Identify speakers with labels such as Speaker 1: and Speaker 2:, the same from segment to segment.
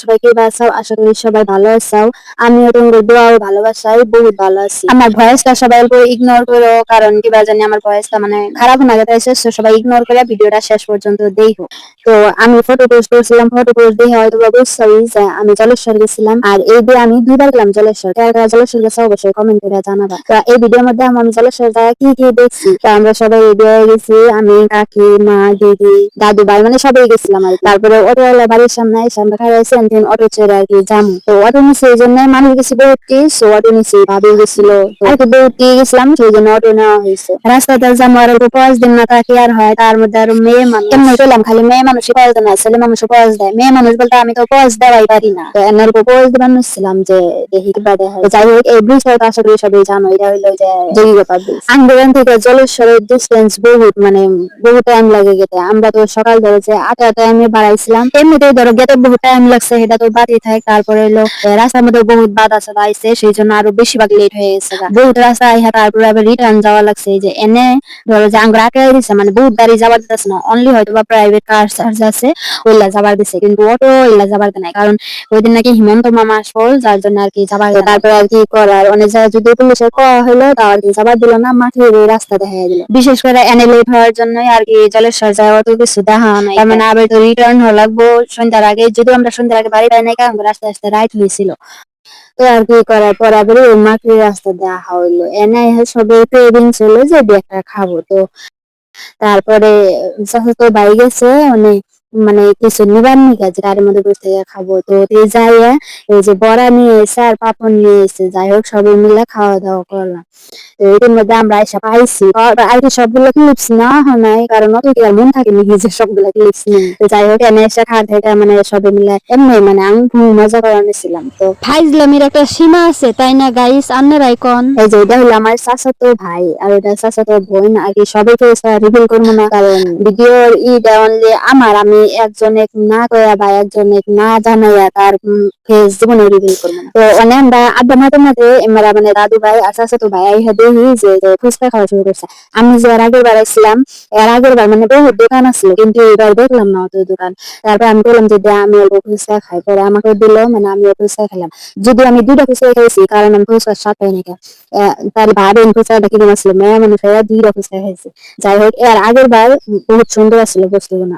Speaker 1: সবাইকে বাঁচাও, আশা করি সবাই ভালো আছো। আমিও তোমাদের দোয়া ও ভালোবাসায় বহুত ভালো আছি। আমার ভয়েসটা সবাই অল্প ইগনোর করো, কারণ কিবা জানি আমার ভয়েসটা মানে খারাপ না গেছে, সবাই ইগনোর করে ভিডিওটা শেষ পর্যন্ত দেখো। তো আমি ফটো পোস্ট করছিলাম, ফটো পোস্ট দেখে হয়তো বুঝছই যে আমি জলেশ্বর গেছিলাম। আর এই দিয়ে আমি দুইবার গেলাম জলেশ্বর। কারা জলেশ্বর গেছে অবশ্যই কমেন্ট করে জানাবা। তো এই ভিডিওর মধ্যে আমি জলেশ্বর যায় কি কি দেখছি, তো আমরা সবাই রেডি হয়ে গেছি। আমি, কাকি, মা, দিদি, দাদু ভাই মানে সবাই গেছিলাম আর কি। তারপরে অটোওয়ালা বাড়ির সামনে এসে আমরা খাইছি, অটো চড়ে আর কি যাম। তো অটো নিচে এই জন্য মানুষ গেছি বহুতটি, অটো নিচে ভাবি গেছিল আর কি বহুতটি গেছিলাম, সেই জন্য অটো নেওয়া হয়েছে। রাস্তাতে যাম আর 5 দিন না থাকি আর হয়, তার মধ্যে আরো মেয়ে মানুষ কেমন পেলাম, খালি মেয়ে মানুষই পাওয়া যায় না, ছেলে মানুষও পাওয়া যায়। মেয়ে মানুষ বলতে আমি তো পজ দেওয়াই পারি না, তো এনার পজ দেবার নিচ্ছিলাম যে দেখি কিবা দেখা। যাই হোক, এই ব্রিজ হয়তো আশা করি সবাই জানো, এটা হইলো যে জগিগোপা ব্রিজ। আন্দোলন থেকে জলেশ্বরের ডিস্টেন্স বহুত মানে বহুত টাইম লাগে গেতে। আমরা তো সকাল ধরে যে 8টা টাইমে বাড়াইছিলাম, এমনিতেই ধরো গেতে বহুত টাইম লাগছে, সেটা তো বাদই থাকে। তারপরে হলো রাস্তার মধ্যে বহুত বাধা সাধা আইছে, সেই জন্য আরো বেশিরভাগ লেট হয়ে গেছে। বহুত রাস্তা আইহা তারপরে আবার রিটার্ন যাওয়া লাগছে। এই যে এনে ধরো যে আঙ্গুর আটকাই দিছে, মানে বহুত গাড়ি যাবার দিতেছে না, অনলি হয়তো বা প্রাইভেট কার চার্জ আছে ওইলা যাবার দিছে, কিন্তু অটো ওইলা যাবার দেয় নাই, কারণ ওই দিন নাকি হিমন্ত মামা আসল, যার জন্য আর কি যাবার। তারপরে আর কি করার, অনেক জায়গায় যদি পুলিশের কওয়া হইলো তাও আর কি যাবার দিল না, মাটির রাস্তা দেখা দিল। বিশেষ করে এনে লেট হওয়ার জন্য আর কি জলেশ্বর যায় অত কিছু দেখা নাই। তার মানে আবার তো রিটার্ন হওয়া লাগবো সন্ধ্যার আগে, যদি আমরা সন্ধ্যার আগে বাড়ি যাই নাই, কারণ আস্তে আস্তে রাইট হয়েছিল। তো আর কি করার, বরাবরই ওই মাটির রাস্তা দেখা হইলো। এনে সবাই ক্রেভিং ছিল যে একটা খাবো। তো তারপরে তো বাড়ি গেছে অনেক, মানে কিছু নিবার নি কাজ গাড়ির মধ্যে বসে থেকে খাবো। তো যাইয়া এই যে বড়া নিয়ে এসে আর পাপড় নিয়ে এসে, যাই হোক সবাই মিলে খাওয়া দাওয়া করলাম। তো এর মধ্যে আমরা এসে পাইছি আর কি সবগুলো ক্লিপস নেওয়া হয় নাই, কারণ অত কি আর মন থাকে নাকি যে সবগুলো ক্লিপস নিই। তো যাই হোক, এনে এসে খাওয়া থেকে মানে সবাই মিলে এমনি মানে আমি খুব মজা করে নিয়েছিলাম। তো
Speaker 2: ফাইজলামির একটা সীমা আছে, তাই না গাইস? আপনারাই কোন।
Speaker 1: এই যে এটা হলো আমার চাচাতো ভাই আর এটা চাচাতো বোন। আগে সবাইকে রিভিল করবো না, কারণ ভিডিওর অনলি আমার, আমি একজনের না কয়া বা একজনের না জানাইয়া তার ফেস জীবনে রিভিল করবো না। তো অনেক আমরা আড্ডা মারতে মারতে আমরা মানে দাদু ভাই আর চাচাতো ভাই আইহা দেখি যে ফুচকা খাওয়া শুরু করছে। আমি যে এর আগের বার আসছিলাম, এর আগের বার মানে বহুত দোকান আসলো, কিন্তু এবার দেখলাম না অত দোকান। তারপর আমি বললাম যে আমি অল্প ফুচকা খাই, পরে আমাকে দিল, মানে আমি ফুচকা খেলাম। যদিও আমি 2টা ফুচকা খাইছি, কারণ আমি ফুচকার স্বাদ পাই না। তার ভাবেন ফুচকাটা কিরকম আসলো, মেয়া মানুষ হয়ে 2টা ফুচকা খাইছে। যাই হোক, এর আগের বার বহুত সুন্দর আসলো বস্তুগুলো।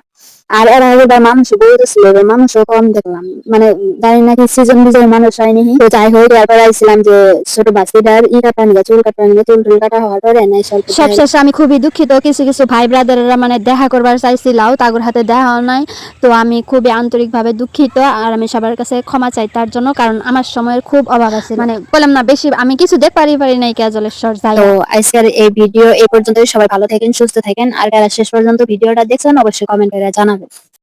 Speaker 1: আর এর আগের বার মানুষ বহুত ছিল, মানুষও কম দেখলাম, মানে জানি নাকি সিজন বিজয় মানুষ হয়নি। তো যাই হোক, এরপর আইছিলাম যে ছোট বাচ্চাটার কাটা নিয়ে চুল কাটা নিয়ে, চুল কাটা হওয়ার পরে নাই
Speaker 2: সবশেষে আমি খুবই দুঃখিত, কিছু কিছু ভাই ব্রাদাররা মানে দেখা করবার চাইছিলাম, তাগর হাতে দেখা নাই। তো আমি খুবই আন্তরিকভাবে দুঃখিত, আর আমি সবার কাছে ক্ষমা চাই তার জন্য, কারণ আমার সময়ের খুব অভাব আছে। মানে বললাম না, বেশি আমি কিছু দেখতে পারি নাই জলেশ্বর যাই।
Speaker 1: তো আজকের এই ভিডিও এই পর্যন্তই। সবাই ভালো থাকেন, সুস্থ থাকেন, আর যারা শেষ পর্যন্ত ভিডিওটা দেখছেন অবশ্যই কমেন্ট করে জানাবেন।